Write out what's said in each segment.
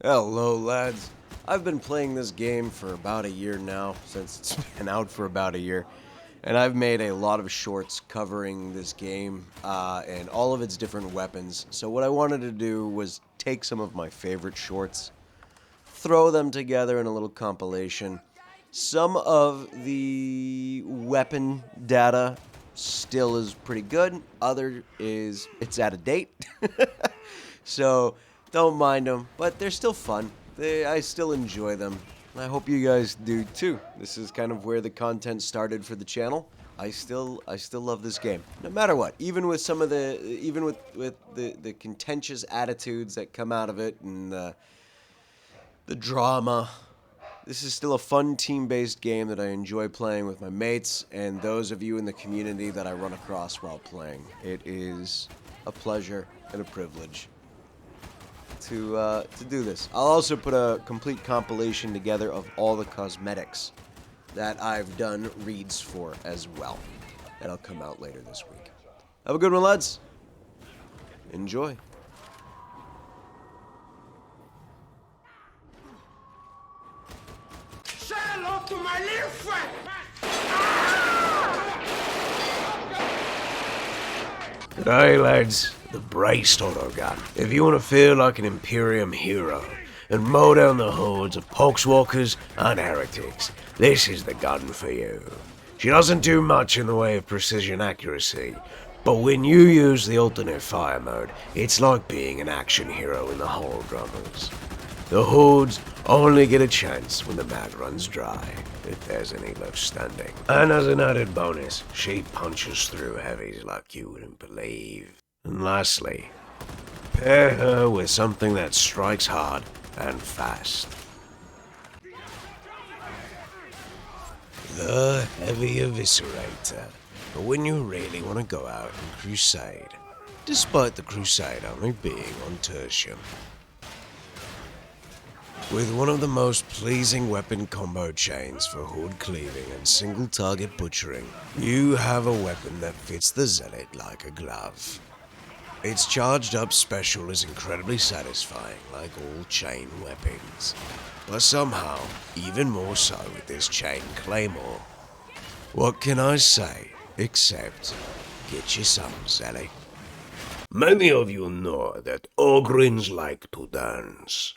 Hello, lads. I've been playing this game for about a year now, since it's been out for about a year, and I've made a lot of shorts covering this game and all of its different weapons. So what I wanted to do was take some of my favorite shorts, throw them together in a little compilation. Some of the weapon data still is pretty good. Other is it's out of date. So don't mind them, but they're still fun. I still enjoy them. I hope you guys do too. This is kind of where the content started for the channel. I still love this game, no matter what. Even with some of even with the contentious attitudes that come out of it and the drama. This is still a fun team-based game that I enjoy playing with my mates and those of you in the community that I run across while playing. It is a pleasure and a privilege to do this. I'll also put a complete compilation together of all the cosmetics that I've done reads for as well. That'll come out later this week. Have a good one, lads. Enjoy. Say hello to my little friend! G'day, lads. The braced autogun. If you want to feel like an Imperium hero and mow down the hordes of poxwalkers and heretics, this is the gun for you. She doesn't do much in the way of precision accuracy, but when you use the alternate fire mode, it's like being an action hero in the Hall Drummers. The hordes only get a chance when the mag runs dry, if there's any left standing. And as an added bonus, she punches through heavies like you wouldn't believe. And lastly, pair her with something that strikes hard and fast. The Heavy Eviscerator. But when you really want to go out and crusade, despite the crusade only being on tertium. With one of the most pleasing weapon combo chains for horde cleaving and single target butchering, you have a weapon that fits the zealot like a glove. Its charged up special is incredibly satisfying like all chain weapons, but somehow even more so with this chain claymore. What can I say except get you some, zealot. Many of you know that Ogryns like to dance.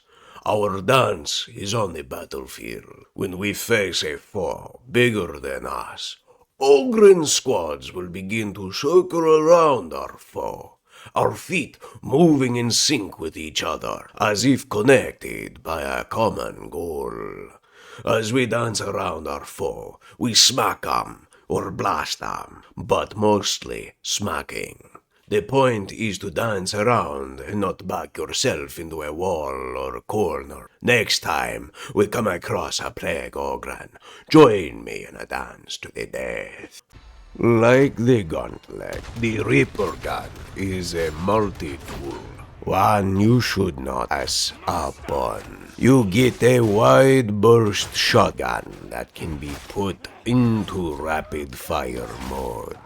Our dance is on the battlefield. When we face a foe bigger than us, Ogryn squads will begin to circle around our foe, our feet moving in sync with each other, as if connected by a common goal. As we dance around our foe, we smack 'em or blast 'em, but mostly smacking. The point is to dance around and not back yourself into a wall or corner. Next time we come across a plague Ogryn, join me in a dance to the death. Like the gauntlet, the Reaper gun is a multi-tool, one you should not pass upon. You get a wide burst shotgun that can be put into rapid fire mode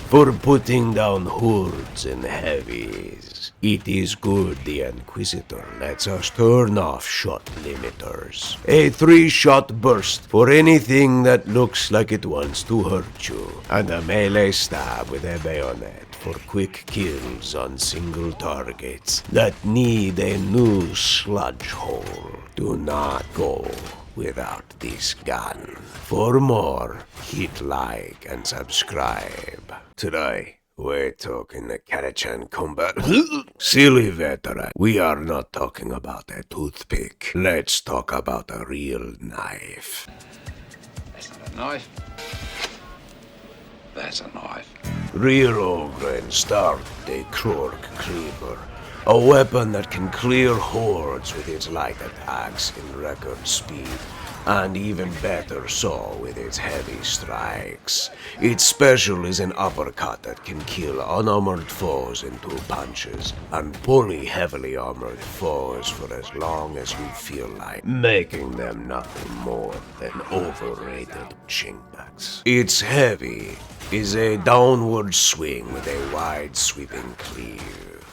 for putting down hordes and heavies. It is good the Inquisitor lets us turn off shot limiters. A 3-shot burst for anything that looks like it wants to hurt you, and a melee stab with a bayonet for quick kills on single targets that need a new sludge hole. Do not go without this gun. For more, hit like and subscribe. Today, we're talking the Karachan combat. Silly veteran, we are not talking about a toothpick. Let's talk about a real knife. That's not a knife. That's a knife. Real Ogryn start the Krork Cleaver, a weapon that can clear hordes with its light attacks in record speed, and even better so with its heavy strikes. Its special is an uppercut that can kill unarmored foes in 2 punches, and fully heavily armored foes for as long as you feel like, making them nothing more than overrated chingbacks. Its heavy is a downward swing with a wide sweeping cleave.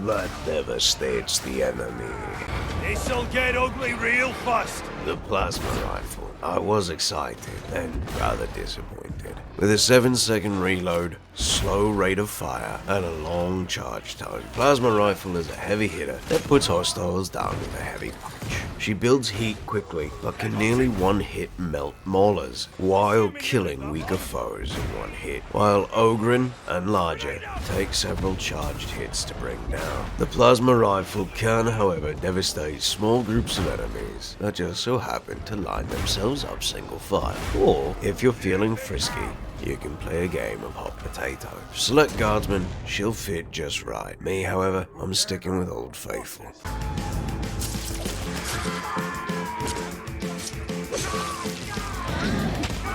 That devastates the enemy. This'll get ugly real fast. The plasma rifle. I was excited and rather disappointed. With a 7-second reload, slow rate of fire, and a long charge time, plasma rifle is a heavy hitter that puts hostiles down with a heavy punch. She builds heat quickly, but can nearly one-hit melt maulers, while killing weaker foes in one hit, while Ogren and larger take several charged hits to bring down. The plasma rifle can, however, devastate small groups of enemies that just so happen to line themselves up single file. Or, if you're feeling frisky, you can play a game of hot potato. Select guardsman, she'll fit just right. Me, however, I'm sticking with Old Faithful.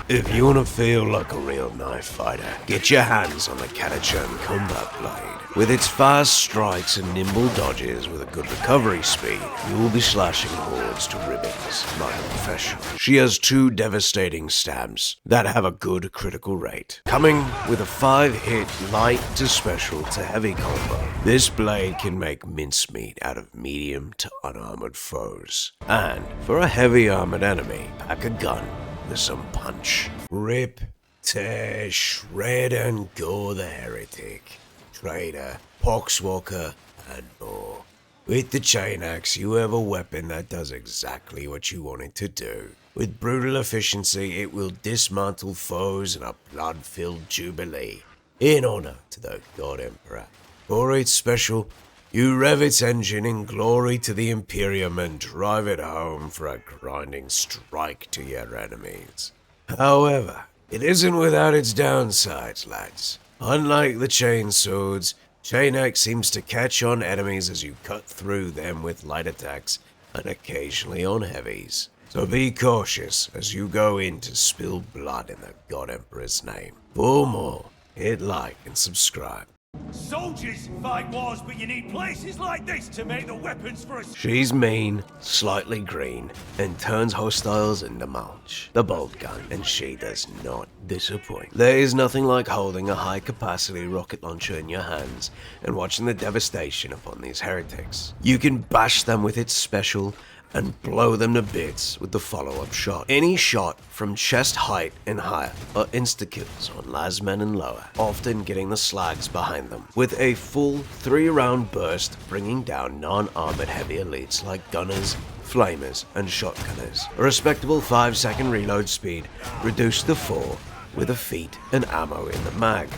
If you want to feel like a real knife fighter, get your hands on the Catachan Combat Blade. With its fast strikes and nimble dodges with a good recovery speed, you will be slashing hordes to ribbons like a professional. She has 2 devastating stabs that have a good critical rate, coming with a 5-hit light to special to heavy combo. This blade can make mincemeat out of medium to unarmored foes. And for a heavy armored enemy, pack a gun with some punch. Rip, tear, shred and gore the heretic, traitor, poxwalker, and more. With the chain axe, you have a weapon that does exactly what you want it to do. With brutal efficiency, it will dismantle foes in a blood-filled jubilee, in honor to the God Emperor. For its special, you rev its engine in glory to the Imperium and drive it home for a grinding strike to your enemies. However, it isn't without its downsides, lads. Unlike the chain swords, chain axe seems to catch on enemies as you cut through them with light attacks and occasionally on heavies. So be cautious as you go in to spill blood in the God Emperor's name. For more, hit like and subscribe. Soldiers fight wars, but you need places like this to make the weapons for us. She's mean, slightly green, and turns hostiles into mulch. The bolt gun, and she does not disappoint. There is nothing like holding a high-capacity rocket launcher in your hands and watching the devastation upon these heretics. You can bash them with its special and blow them to bits with the follow-up shot. Any shot from chest height and higher are insta-kills on lasmen and lower, often getting the slags behind them, with a full 3-round burst bringing down non-armored heavy elites like gunners, flamers, and shotgunners. A respectable 5-second reload speed, reduced to 4, with a feet and ammo in the mag.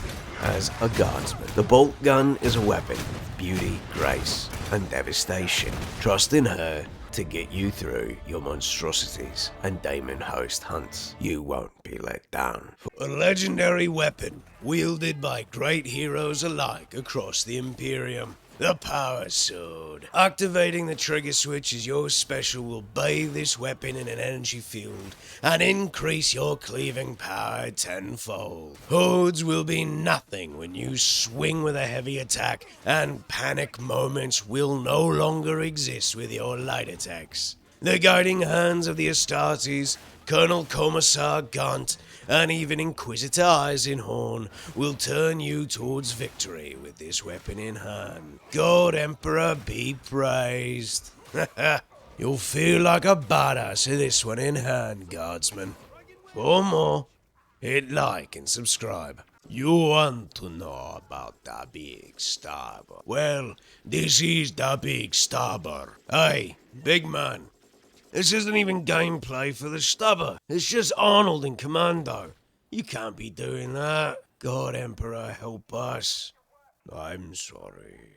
As a guardsman, the bolt gun is a weapon of beauty, grace, and devastation. Trust in her to get you through your monstrosities and Daemon host hunts. You won't be let down. A legendary weapon wielded by great heroes alike across the Imperium. The Power Sword. Activating the trigger switch as your special will bathe this weapon in an energy field and increase your cleaving power tenfold. Hordes will be nothing when you swing with a heavy attack, and panic moments will no longer exist with your light attacks. The guiding hands of the Astartes, Colonel Commissar Gaunt, and even Inquisitor Eisenhorn will turn you towards victory with this weapon in hand. God Emperor be praised. You'll feel like a badass with this one in hand, guardsman. For more, hit like and subscribe. You want to know about the Big Starber? Well, this is the Big Starber. Hey, big man. This isn't even gameplay for the stubber. It's just Arnold in Commando. You can't be doing that. God Emperor help us. I'm sorry.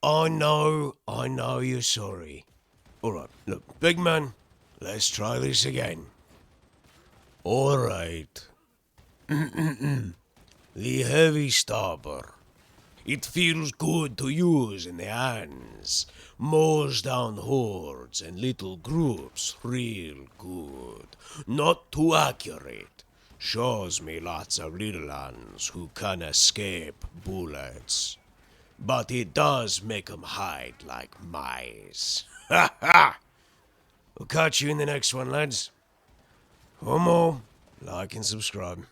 I know you're sorry. Alright, look, big man, let's try this again. Alright. The heavy stubber. It feels good to use in the hands. Mows down hordes and little groups real good. Not too accurate. Shows me lots of little ones who can escape bullets. But it does make 'em hide like mice. Ha ha! We'll catch you in the next one, lads. For more, like and subscribe.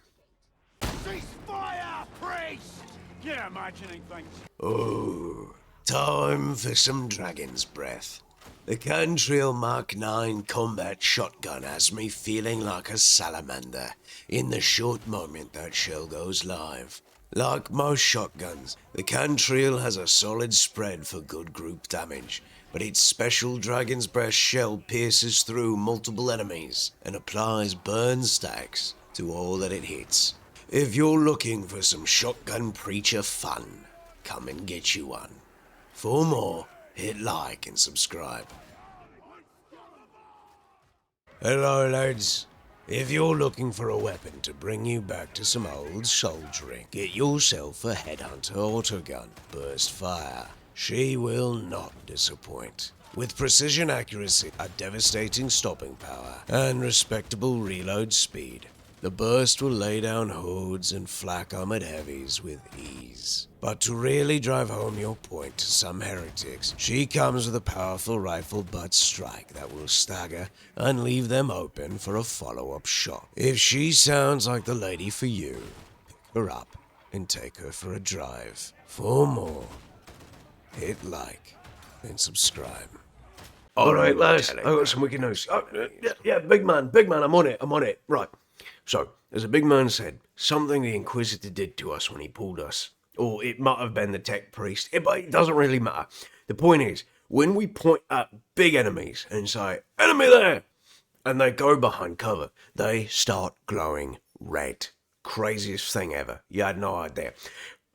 Cease fire, priest! You're imagining things. Oh, Time for some Dragon's Breath. The Cantrill Mark 9 combat shotgun has me feeling like a salamander in the short moment that shell goes live. Like most shotguns, the Cantrill has a solid spread for good group damage, but its special Dragon's Breath shell pierces through multiple enemies and applies burn stacks to all that it hits. If you're looking for some shotgun preacher fun, come and get you one. For more, hit like and subscribe. Hello lads. If you're looking for a weapon to bring you back to some old soldiering, get yourself a Headhunter autogun, Burst Fire. She will not disappoint. With precision accuracy, a devastating stopping power, and respectable reload speed, the Burst will lay down hordes and flak armored heavies with ease. But to really drive home your point to some heretics, she comes with a powerful rifle butt strike that will stagger and leave them open for a follow-up shot. If she sounds like the lady for you, pick her up and take her for a drive. For more, hit like and subscribe. Alright lads, I got some wicked news. Yeah, big man, I'm on it. Right. So, as a big man said, something the Inquisitor did to us when he pulled us. Or it might have been the tech priest, but it doesn't really matter. The point is, when we point at big enemies and say, enemy there! And they go behind cover, they start glowing red. Craziest thing ever. You had no idea.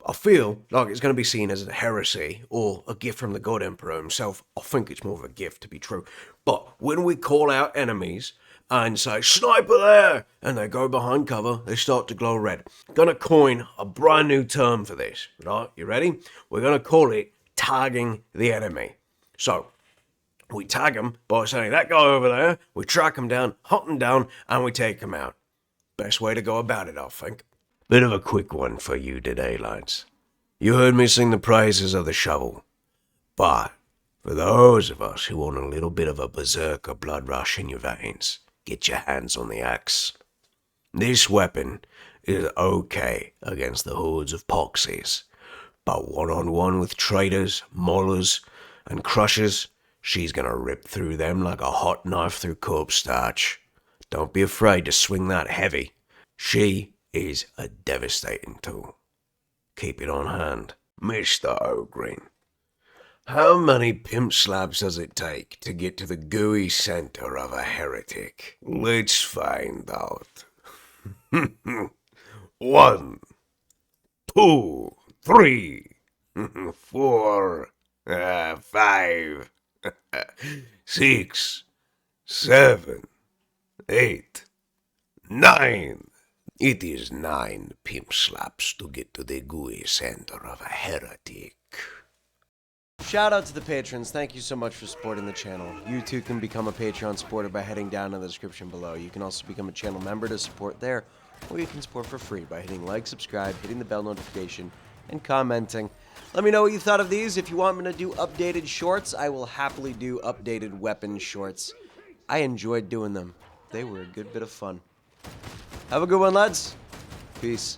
I feel like it's going to be seen as a heresy or a gift from the God Emperor himself. I think it's more of a gift to be true. But when we call out enemies and say, sniper there! And they go behind cover, they start to glow red. Gonna coin a brand new term for this, right? You ready? We're gonna call it tagging the enemy. So, we tag them by saying, that guy over there, we track him down, hunt him down, and we take him out. Best way to go about it, I think. Bit of a quick one for you today, lads. You heard me sing the praises of the shovel. But, for those of us who want a little bit of a berserker blood rush in your veins, get your hands on the axe. This weapon is okay against the hordes of poxies, but one-on-one with traitors, maulers, and crushers, she's gonna rip through them like a hot knife through corpse starch. Don't be afraid to swing that heavy. She is a devastating tool. Keep it on hand. Mr. Ogrin, how many pimp slaps does it take to get to the gooey center of a heretic? Let's find out. 1, 2, 3, 4, 5, 6, 7, 8, 9. It is 9 pimp slaps to get to the gooey center of a heretic. Shout out to the patrons. Thank you so much for supporting the channel. You too can become a Patreon supporter by heading down in the description below. You can also become a channel member to support there, or you can support for free by hitting like, subscribe, hitting the bell notification, and commenting. Let me know what you thought of these. If you want me to do updated shorts, I will happily do updated weapon shorts. I enjoyed doing them. They were a good bit of fun. Have a good one, lads. Peace.